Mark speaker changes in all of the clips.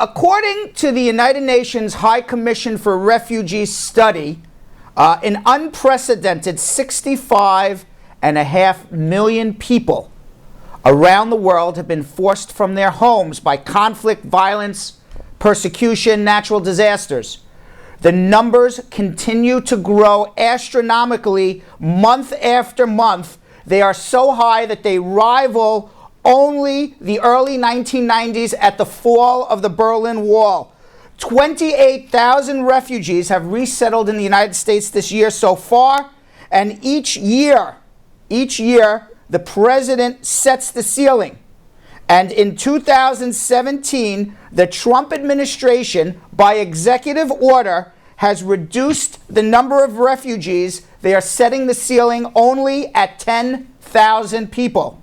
Speaker 1: according to the United Nations High Commission for Refugees study, an unprecedented 65.5 million people around the world have been forced from their homes by conflict, violence, persecution, natural disasters. The numbers continue to grow astronomically month after month. They are so high that they rival only the early 1990s at the fall of the Berlin Wall. 28,000 refugees have resettled in the United States this year so far, and each year, the president sets the ceiling. And in 2017, the Trump administration, by executive order, has reduced the number of refugees. They are setting the ceiling only at 10,000 people.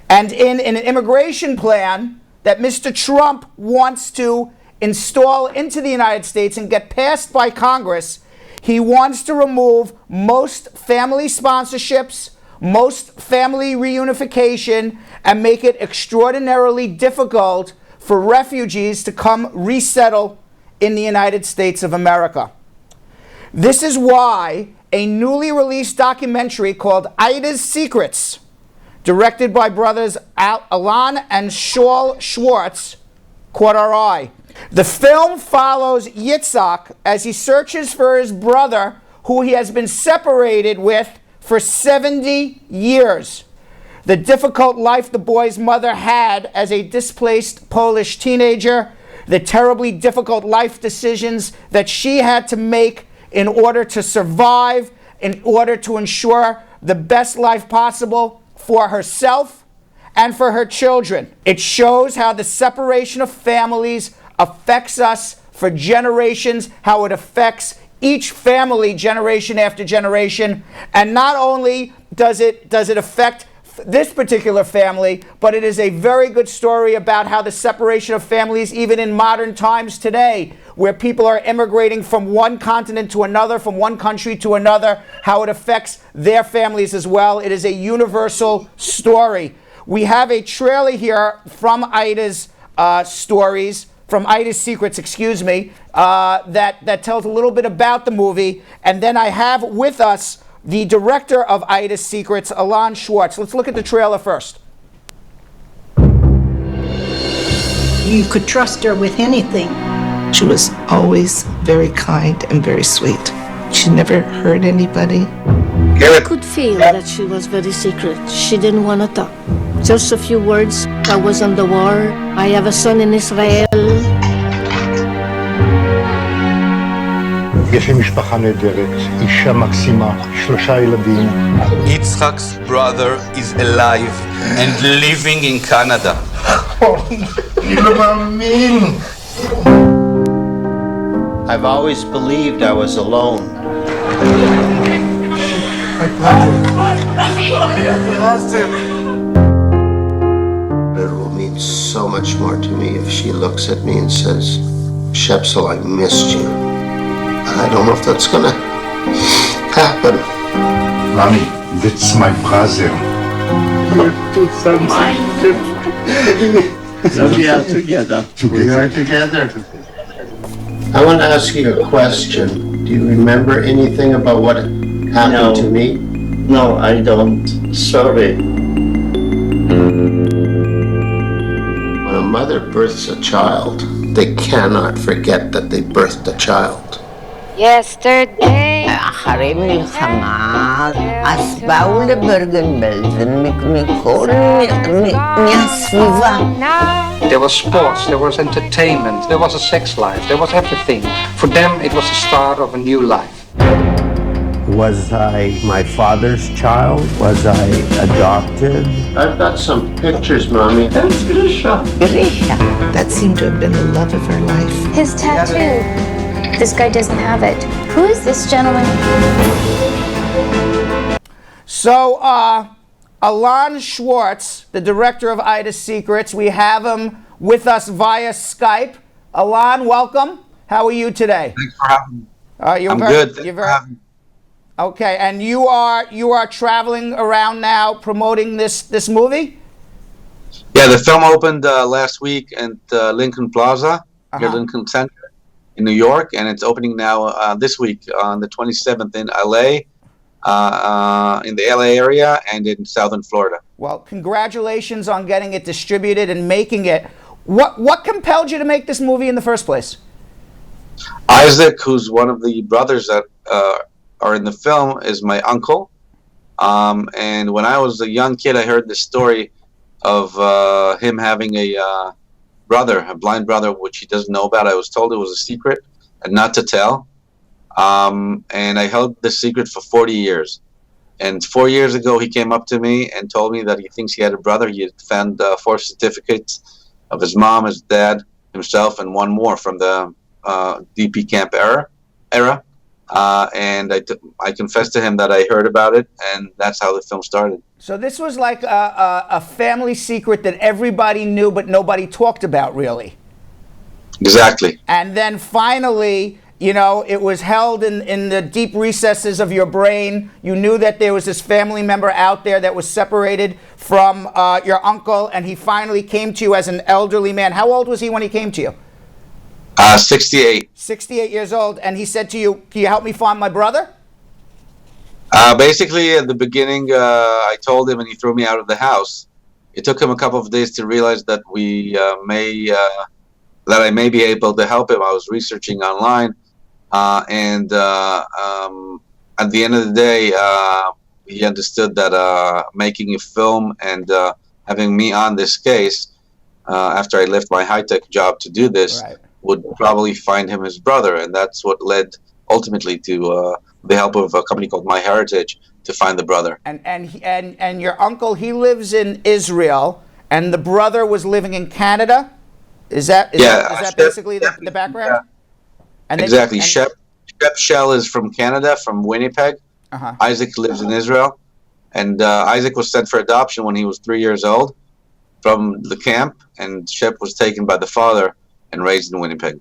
Speaker 1: And in an immigration plan that Mr. Trump wants to install into the United States and get passed by Congress, he wants to remove most family sponsorships, most family reunification, and make it extraordinarily difficult for refugees to come resettle in the United States of America. This is why a newly released documentary called Ida's Secrets, directed by brothers Alan and Shaul Schwartz, caught our eye. The film follows Yitzhak as he searches for his brother, who he has been separated with for 70 years. The difficult life the boy's mother had as a displaced Polish teenager, the terribly difficult life decisions that she had to make in order to survive, in order to ensure the best life possible for herself and for her children. It shows how the separation of families affects us for generations, how it affects each family generation after generation. And not only does it affect this particular family, but it is a very good story about how the separation of families, even in modern times today, where people are immigrating from one continent to another, from one country to another, how it affects their families as well. It is a universal story. We have a trailer here from Ida's stories, from Ida's Secrets, that tells a little bit about the movie. And then I have with us the director of Ida's Secrets, Alan Schwartz. Let's look at the trailer first.
Speaker 2: You could trust her with anything.
Speaker 3: She was always very kind and very sweet. She never hurt anybody.
Speaker 4: I could feel that she was very secret. She didn't want to talk. Just a few words. I was on the war. I have a son in Israel.
Speaker 5: יש לי משפחה נהדרת, אישה מקסימה, 3 ילדים.
Speaker 6: Yitzhak's brother is alive and living in Canada.
Speaker 5: אני לא מאמין.
Speaker 7: I've always believed I was alone. It will mean so much more to me if she looks at me and says, Shepsel, I missed you. I don't know if that's gonna happen.
Speaker 5: Mommy, that's my brother. We're two sons.
Speaker 7: So we are together. We are together. I want to ask you a question. Do you remember anything about what happened to me? No, I don't. Sorry. When a mother births a child, they cannot forget that they birthed a child.
Speaker 8: Yesterday.
Speaker 9: אחרי מלחמה, אז באו לברגן-בלזן מהסביבה.
Speaker 10: There was sports, there was entertainment, there was a sex life, there was everything. For them, it was the start of a new life.
Speaker 7: Was I my father's child? Was I adopted? I've got some pictures, Mommy. That's Grisha.
Speaker 9: Grisha.
Speaker 3: That seemed to have been the love of her life.
Speaker 8: His tattoo. This guy doesn't have it. Who is this gentleman?
Speaker 1: So, Alan Schwartz, the director of Ida's Secrets, we have him with us via Skype. Alan, welcome. How are you today?
Speaker 6: Thanks for having me.
Speaker 1: I'm
Speaker 6: good. Thanks for having me.
Speaker 1: Okay, and you are traveling around now promoting this movie?
Speaker 6: Yeah, the film opened last week at Lincoln Plaza,
Speaker 11: here at Lincoln Center in New York, and it's opening now this week on the 27th in LA, in the LA area, and in Southern Florida.
Speaker 1: Well, congratulations on getting it distributed and making it. What compelled you to make this movie in the first place?
Speaker 11: Isaac, who's one of the brothers that are in the film, is my uncle. And when I was a young kid, I heard the story of him having a brother, a blind brother, which he doesn't know about. I was told it was a secret and not to tell. And I held the secret for 40 years. And 4 years ago, he came up to me and told me that he thinks he had a brother. He had found 4 certificates of his mom, his dad, himself, and one more from the DP camp era. And I confessed to him that I heard about it, and that's how the film started.
Speaker 1: So this was like a family secret that everybody knew, but nobody talked about, really.
Speaker 11: Exactly.
Speaker 1: And then finally, you know, it was held in the deep recesses of your brain. You knew that there was this family member out there that was separated from your uncle, and he finally came to you as an elderly man. How old was he when he came to you?
Speaker 11: 68.
Speaker 1: 68 years old, and he said to you, "Can you help me find my brother?"
Speaker 11: Basically, at the beginning, I told him, and he threw me out of the house. It took him a couple of days to realize that that I may be able to help him. I was researching online, and at the end of the day, he understood that making a film and having me on this case after I left my high-tech job to do this. Right. Would probably find him his brother, and that's what led ultimately to the help of a company called MyHeritage to find the brother.
Speaker 1: And your uncle, he lives in Israel, and the brother was living in Canada. Is that basically the background? And
Speaker 11: exactly. Shep Shell is from Canada, from Winnipeg. Isaac lives in Israel, and Isaac was sent for adoption when he was 3 years old from the camp, and Shep was taken by the father and raised in Winnipeg.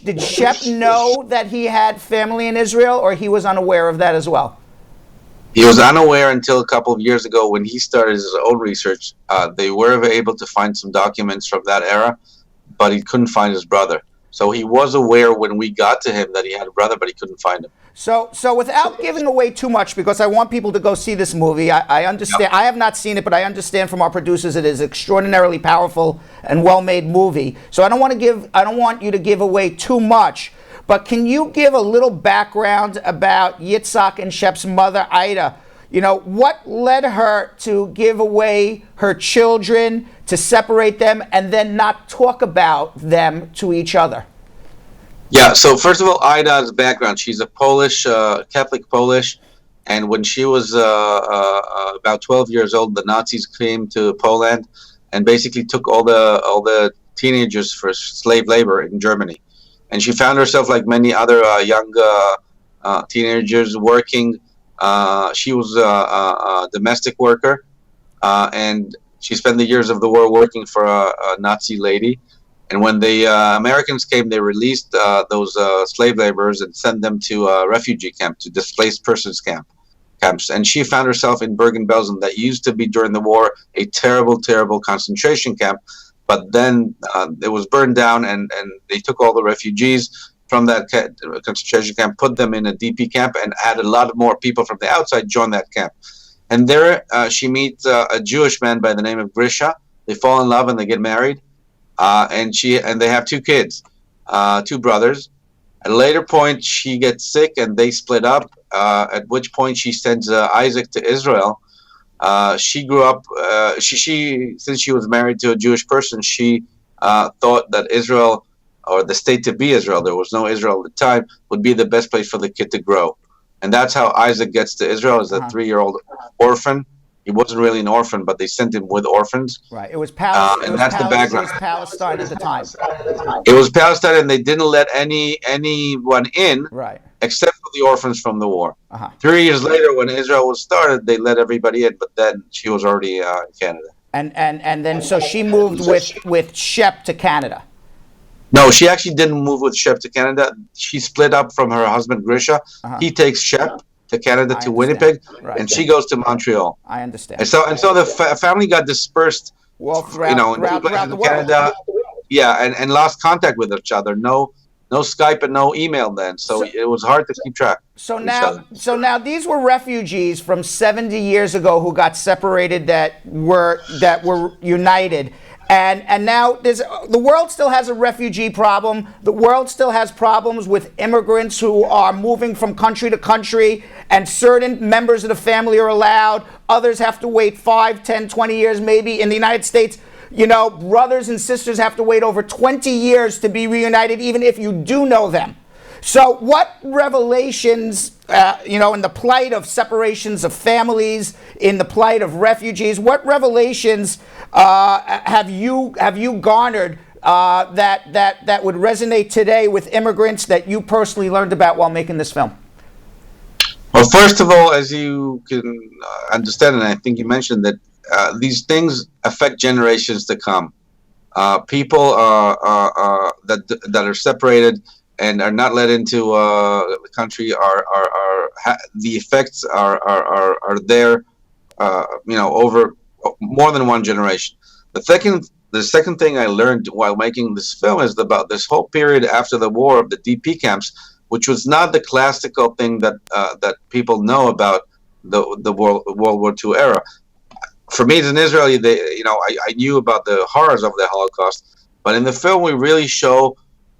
Speaker 1: Did Shep know that he had family in Israel, or he was unaware of that as well?
Speaker 11: He was unaware until a couple of years ago when he started his own research. They were able to find some documents from that era, but he couldn't find his brother. So he was aware when we got to him that he had a brother, but he couldn't find him.
Speaker 1: So without giving away too much, because I want people to go see this movie, I understand. I have not seen it, but I understand from our producers it is an extraordinarily powerful and well-made movie. So I don't want you to give away too much. But can you give a little background about Yitzhak and Shep's mother, Ida? You know, what led her to give away her children, to separate them, and then not talk about them to each other?
Speaker 11: Yeah, so first of all, Ida's background, she's a Polish, Catholic Polish, and when she was about 12 years old, the Nazis came to Poland and basically took all the teenagers for slave labor in Germany. And she found herself, like many other young teenagers, working. She was a domestic worker, and she spent the years of the war working for a Nazi lady. And when the Americans came, they released those slave laborers and sent them to a refugee camp, to displaced persons camps. And she found herself in Bergen-Belsen, that used to be during the war a terrible, terrible concentration camp. But then it was burned down, and they took all the refugees from that concentration camp, put them in a DP camp, and had a lot more people from the outside join that camp. And there she meets a Jewish man by the name of Grisha. They fall in love and they get married. And they have 2 kids, 2 brothers. At a later point, she gets sick and they split up. At which point she sends Isaac to Israel. She grew up. Since she was married to a Jewish person, she thought that Israel, or the state to be Israel, there was no Israel at the time, would be the best place for the kid to grow. And that's how Isaac gets to Israel, as a 3-year-old orphan. He wasn't really an orphan, but they sent him with orphans.
Speaker 1: Right. It was Palestine.
Speaker 11: And that's the background.
Speaker 1: It was Palestine at the time.
Speaker 11: It was Palestine, and they didn't let anyone in, right, except for the orphans from the war. 3 years later, when Israel was started, they let everybody in, but then she was already in Canada.
Speaker 1: And then so she moved with Shep to Canada.
Speaker 11: No, she actually didn't move with Shep to Canada. She split up from her husband Grisha. He takes Shep to Canada, to Winnipeg, and she goes to Montreal.
Speaker 1: I understand.
Speaker 11: And so the family got dispersed,
Speaker 1: throughout
Speaker 11: Canada, and lost contact with each other. No Skype and no email then, so it was hard to keep track.
Speaker 1: So now these were refugees from 70 years ago who got separated that were united. And now the world still has a refugee problem. The world still has problems with immigrants who are moving from country to country, and certain members of the family are allowed. Others have to wait 5, 10, 20 years maybe. In the United States, brothers and sisters have to wait over 20 years to be reunited, even if you do know them. So what revelations, in the plight of separations of families, in the plight of refugees, what revelations have you garnered that would resonate today with immigrants that you personally learned about while making this film?
Speaker 11: Well, first of all, as you can understand, and I think you mentioned that these things affect generations to come. People that are separated and are not let into the country the effects are there, over more than one generation. The second thing I learned while making this film is about this whole period after the war of the DP camps, which was not the classical thing that people know about the World War II era. For me as an Israeli, I knew about the horrors of the Holocaust, but in the film we really show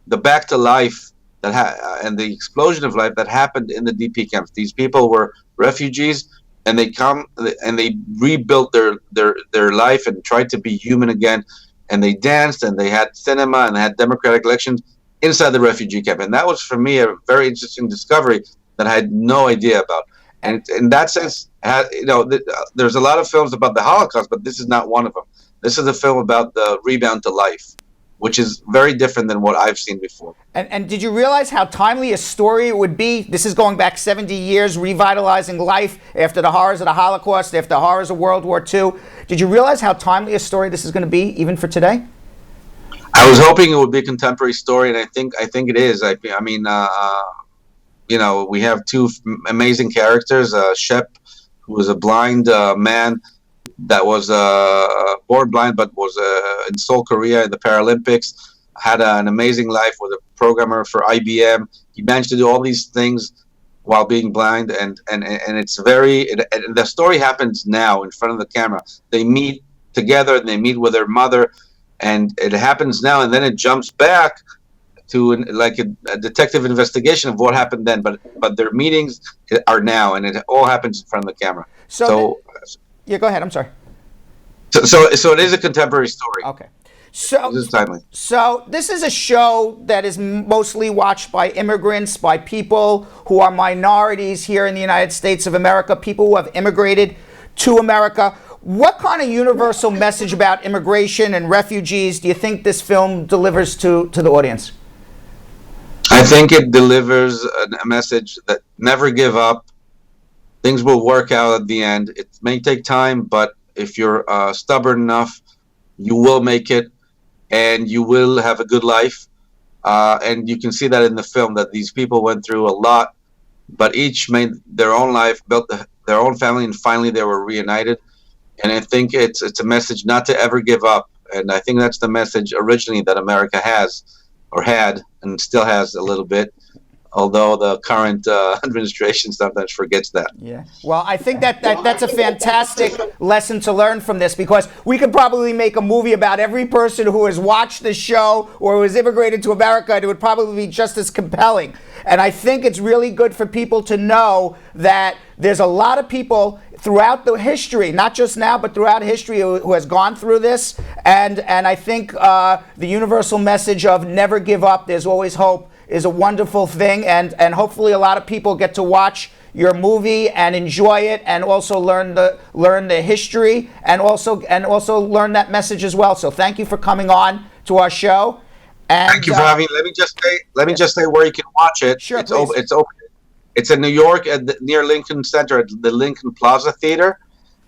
Speaker 11: the back to life and the explosion of life that happened in the DP camps. These people were refugees, and they come and they rebuilt their life and tried to be human again. And they danced, and they had cinema, and they had democratic elections inside the refugee camp. And that was for me a very interesting discovery that I had no idea about. And in that sense, there's a lot of films about the Holocaust, but this is not one of them. This is a film about the rebound to life, which is very different than what I've seen before. And
Speaker 1: did you realize how timely a story it would be? This is going back 70 years, revitalizing life after the horrors of the Holocaust, after the horrors of World War II. Did you realize how timely a story this is going to be, even for today?
Speaker 11: I was hoping it would be a contemporary story, and I think it is. We have two amazing characters. Shep, who was a blind man that was born blind, but was in Seoul, Korea in the Paralympics, had an amazing life, was a programmer for IBM. He managed to do all these things while being blind, and it's and the story happens now in front of the camera. They meet together, and they meet with their mother, and it happens now, and then it jumps back to a detective investigation of what happened then. But their meetings are now, and it all happens in front of the camera.
Speaker 1: Yeah, go ahead. I'm sorry.
Speaker 11: So it is a contemporary story.
Speaker 1: Okay. So
Speaker 11: this is timely.
Speaker 1: So this is a show that is mostly watched by immigrants, by people who are minorities here in the United States of America, people who have immigrated to America. What kind of universal message about immigration and refugees do you think this film delivers to the audience?
Speaker 11: I think it delivers a message that never give up. Things will work out at the end. It may take time, but if you're stubborn enough, you will make it, and you will have a good life. And you can see that in the film, that these people went through a lot, but each made their own life, built their own family, and finally they were reunited. And I think it's a message not to ever give up. And I think that's the message originally that America has, or had, and still has a little bit, although the current administration sometimes forgets that.
Speaker 1: Yeah. Well, I think that's a fantastic lesson to learn from this, because we could probably make a movie about every person who has watched the show or who has immigrated to America, and it would probably be just as compelling. And I think it's really good for people to know that there's a lot of people throughout the history, not just now, but throughout history, who has gone through this. And I think the universal message of never give up, there's always hope, is a wonderful thing. And hopefully a lot of people get to watch your movie and enjoy it, and also learn the history, and also learn that message as well. So thank you for coming on to our show. And,
Speaker 11: thank you for having me. Let me just say where you can watch it.
Speaker 1: Sure,
Speaker 11: it's open. It's in New York near Lincoln Center at the Lincoln Plaza Theater,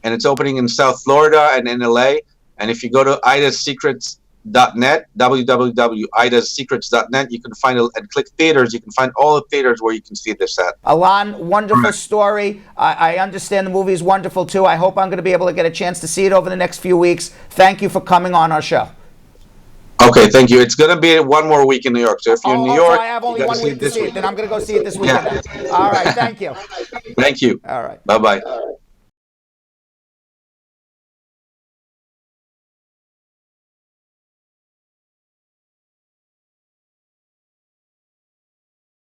Speaker 11: and it's opening in South Florida and in LA. And if you go to idasecrets.net, www.idasecrets.net, you can find and click theaters. You can find all the theaters where you can see this at.
Speaker 1: Alon, wonderful story. I understand the movie is wonderful too. I hope I'm going to be able to get a chance to see it over the next few weeks. Thank you for coming on our show.
Speaker 11: Okay, thank you. It's gonna be one more week in New York. So if you're in New
Speaker 1: So
Speaker 11: York,
Speaker 1: I have only
Speaker 11: you gotta
Speaker 1: one
Speaker 11: see
Speaker 1: week
Speaker 11: it
Speaker 1: to
Speaker 11: this
Speaker 1: see it.
Speaker 11: week.
Speaker 1: Then I'm going to go see it this weekend.
Speaker 11: Yeah.
Speaker 1: All right, thank you.
Speaker 11: Thank you.
Speaker 1: All right.
Speaker 11: Bye bye.